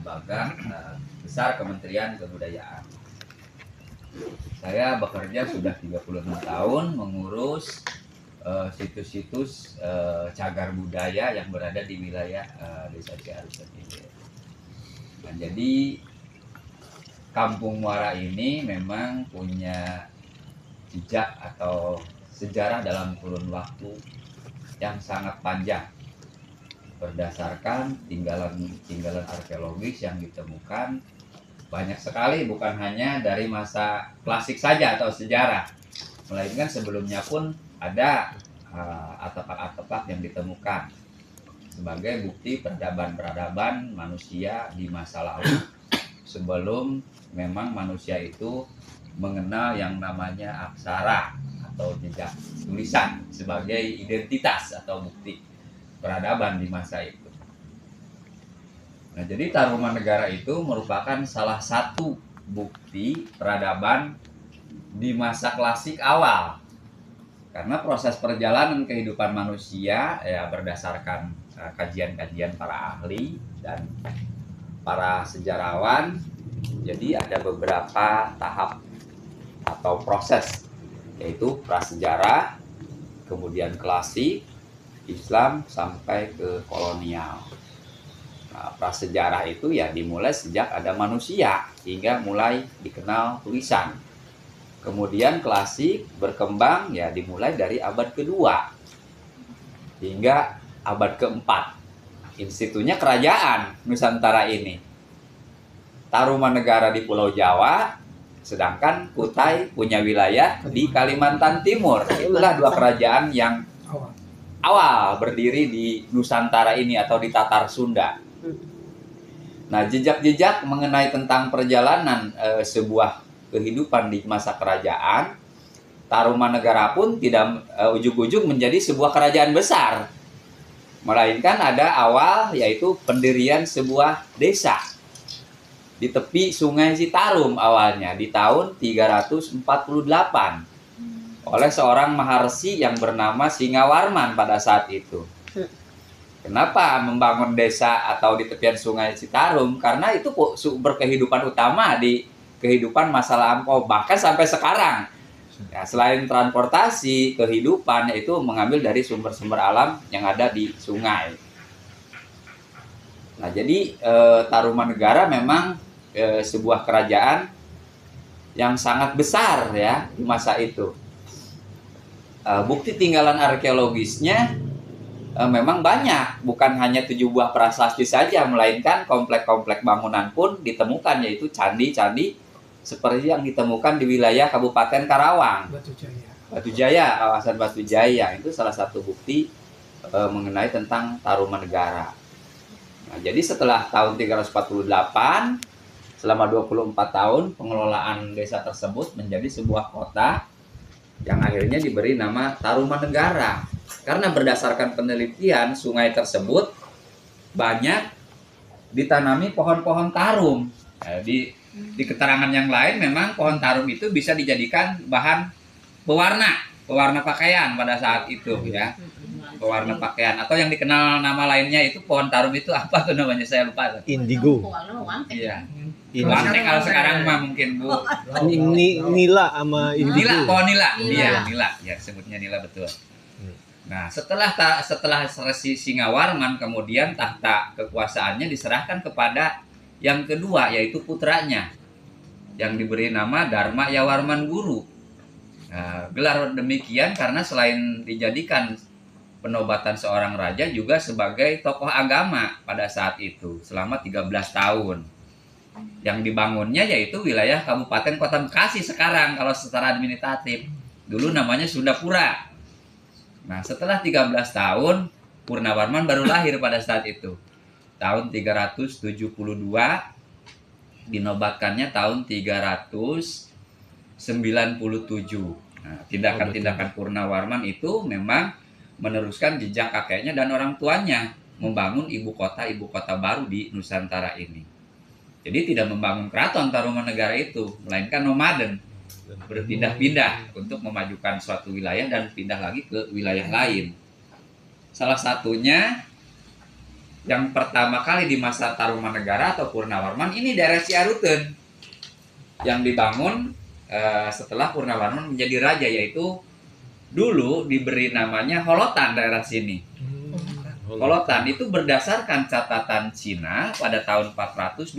lembaga besar Kementerian Kebudayaan. Saya bekerja sudah 36 tahun mengurus situs-situs cagar budaya yang berada di wilayah Desa Ciarus ini. Nah, jadi Kampung Muara ini memang punya jejak atau sejarah dalam kurun waktu yang sangat panjang berdasarkan tinggalan arkeologis yang ditemukan banyak sekali, bukan hanya dari masa klasik saja atau sejarah, melainkan sebelumnya pun ada artefak-artefak yang ditemukan sebagai bukti peradaban manusia di masa lalu sebelum memang manusia itu mengenal yang namanya aksara atau jejak tulisan sebagai identitas atau bukti peradaban di masa itu. Nah, jadi Tarumanegara itu merupakan salah satu bukti peradaban di masa klasik awal. Karena proses perjalanan kehidupan manusia ya berdasarkan kajian-kajian para ahli dan para sejarawan, jadi ada beberapa tahap atau proses, yaitu prasejarah, kemudian klasik, Islam sampai ke kolonial. Nah, prasejarah itu ya dimulai sejak ada manusia hingga mulai dikenal tulisan. Kemudian klasik berkembang ya dimulai dari abad kedua hingga abad keempat. Institunya kerajaan Nusantara ini. Tarumanegara di Pulau Jawa, sedangkan Kutai punya wilayah di Kalimantan Timur. Itulah dua kerajaan yang awal berdiri di Nusantara ini atau di Tatar Sunda. Nah, jejak-jejak mengenai tentang perjalanan sebuah kehidupan di masa kerajaan, Tarumanegara pun tidak ujug-ujug menjadi sebuah kerajaan besar. Melainkan ada awal yaitu pendirian sebuah desa di tepi Sungai Citarum awalnya di tahun 348 oleh seorang maharsi yang bernama Singawarman pada saat itu. Kenapa membangun desa atau di tepian Sungai Citarum? Karena itu sumber kehidupan utama di kehidupan masa lampau bahkan sampai sekarang. Ya, selain transportasi, kehidupan itu mengambil dari sumber-sumber alam yang ada di sungai. Nah, jadi Tarumanegara memang sebuah kerajaan yang sangat besar ya di masa itu. Bukti tinggalan arkeologisnya memang banyak, bukan hanya 7 buah prasasti saja, melainkan komplek-komplek bangunan pun ditemukan, yaitu candi-candi seperti yang ditemukan di wilayah Kabupaten Karawang. Batu Jaya, kawasan Batu Jaya itu salah satu bukti mengenai tentang Tarumanegara. Nah, jadi setelah tahun 348 selama 24 tahun pengelolaan desa tersebut menjadi sebuah kota yang akhirnya diberi nama Tarumanegara. Karena berdasarkan penelitian sungai tersebut banyak ditanami pohon-pohon tarum. Nah, di keterangan yang lain memang pohon tarum itu bisa dijadikan bahan pewarna pakaian pada saat itu ya. Pewarna pakaian atau yang dikenal nama lainnya itu pohon tarum itu apa tuh namanya, saya lupa. Indigo. Iya. Wanteng kalau sekarang mah mungkin Bu. Nila sama indigo. Nila, pohon nila. Iya, nila. Ya, sebutnya nila betul. Nah, setelah Resi Singawarman kemudian tahta kekuasaannya diserahkan kepada yang kedua yaitu putranya yang diberi nama Dharma Yawarman Guru. Nah, gelar demikian karena selain dijadikan penobatan seorang raja juga sebagai tokoh agama pada saat itu selama 13 tahun. Yang dibangunnya yaitu wilayah Kabupaten Kota Bekasi sekarang kalau secara administratif. Dulu namanya Sundapura. Nah, setelah 13 tahun Purnawarman baru lahir pada saat itu. Tahun 372 dinobatkannya tahun 397. Nah, tindakan-tindakan Purnawarman itu memang meneruskan jejak kakeknya dan orang tuanya membangun ibu kota baru di Nusantara ini. Jadi tidak membangun keraton Tarumanegara itu, melainkan nomaden, berpindah-pindah untuk memajukan suatu wilayah dan pindah lagi ke wilayah lain. Salah satunya yang pertama kali di masa Tarumanegara atau Purnawarman ini daerah Ciaruten yang dibangun setelah Purnawarman menjadi raja, yaitu dulu diberi namanya Holotan daerah sini. Holotan itu berdasarkan catatan Cina pada tahun 420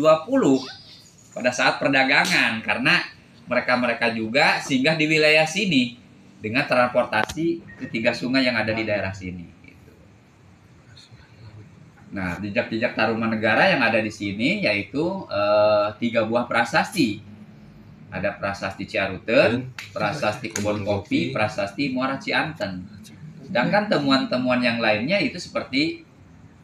pada saat perdagangan, karena mereka juga singgah di wilayah sini dengan transportasi ketiga sungai yang ada di daerah sini. Gitu. Nah, jejak-jejak Tarumanegara yang ada di sini yaitu 3 buah prasasti. Ada prasasti Ciaruten, prasasti Kebon Kopi, prasasti Muara Cianten. Sedangkan temuan-temuan yang lainnya itu seperti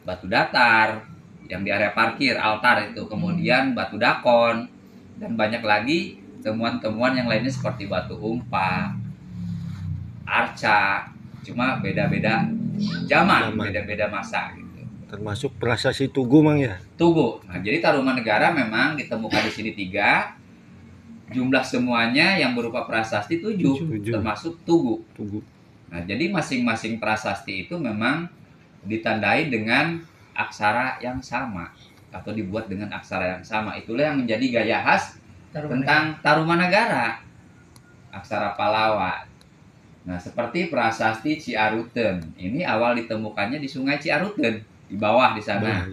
batu datar yang di area parkir, altar itu, kemudian batu dakon, dan banyak lagi temuan-temuan yang lainnya seperti batu umpa, arca, cuma beda-beda zaman, beda-beda masa gitu. Termasuk prasasti Tugu, Mang ya? Tugu. Nah, jadi Tarumanegara memang ditemukan di sini 3. Jumlah semuanya yang berupa prasasti 7, termasuk Tugu. Nah, jadi masing-masing prasasti itu memang ditandai dengan aksara yang sama atau dibuat dengan aksara yang sama. Itulah yang menjadi gaya khas tentang Tarumanegara, aksara Pallawa. Nah, seperti prasasti Ciaruten, ini awal ditemukannya di Sungai Ciaruten, di bawah di sana.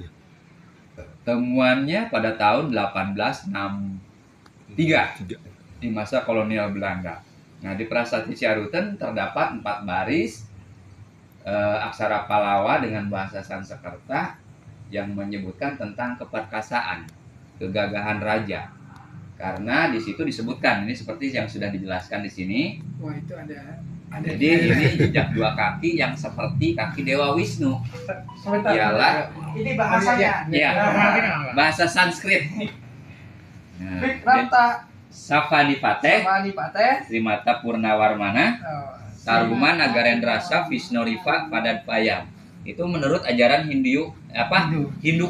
Temuannya pada tahun 1863 di masa kolonial Belanda. Nah, di prasasti Ciaruten terdapat 4 baris aksara Pallawa dengan bahasa Sanskerta yang menyebutkan tentang keperkasaan, kegagahan raja. Karena di situ disebutkan, ini seperti yang sudah dijelaskan di sini. Wah, itu ada. Jadi ini jejak 2 kaki yang seperti kaki Dewa Wisnu. Ialah ini bahasanya. Ya, bahasa Sanskrit. Nah, Rata Savanipate, Manipate, Purnawarmana, Taruman Nagarendrasa Vishnuriva Padatpayam. Itu menurut ajaran Hindu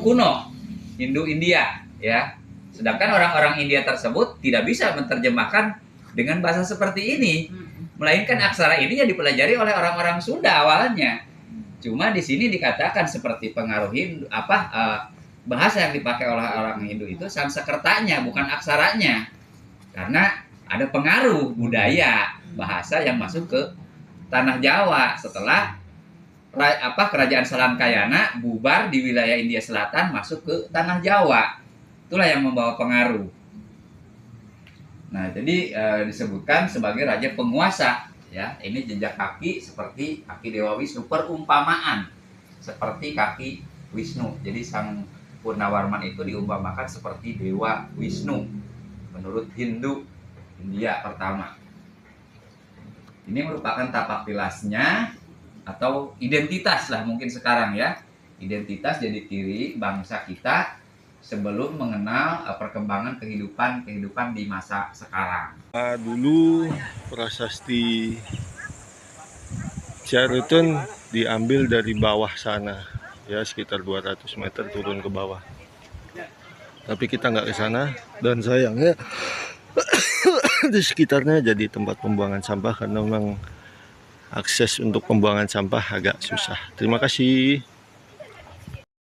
kuno, Hindu India, ya. Sedangkan orang-orang India tersebut tidak bisa menerjemahkan dengan bahasa seperti ini, melainkan aksara ini yang dipelajari oleh orang-orang Sunda awalnya. Cuma di sini dikatakan seperti pengaruh Hindu, bahasa yang dipakai oleh orang Hindu itu Sanskertanya, bukan aksaranya, karena ada pengaruh budaya bahasa yang masuk ke tanah Jawa setelah kerajaan Salangkayana bubar di wilayah India Selatan masuk ke tanah Jawa. Itulah yang membawa pengaruh. Nah, jadi disebutkan sebagai raja penguasa, ya. Ini jejak kaki seperti kaki Dewa Wisnu, perumpamaan seperti kaki Wisnu. Jadi sang Purnawarman itu diumpamakan seperti Dewa Wisnu menurut Hindu India pertama. Ini merupakan tapak tilasnya atau identitas lah mungkin sekarang, ya. Identitas jadi ciri bangsa kita sebelum mengenal perkembangan kehidupan di masa sekarang. Dulu prasasti Ciaruten diambil dari bawah sana, ya, sekitar 200 meter turun ke bawah. Tapi kita nggak ke sana, dan sayangnya di sekitarnya jadi tempat pembuangan sampah karena memang akses untuk pembuangan sampah agak susah. Terima kasih.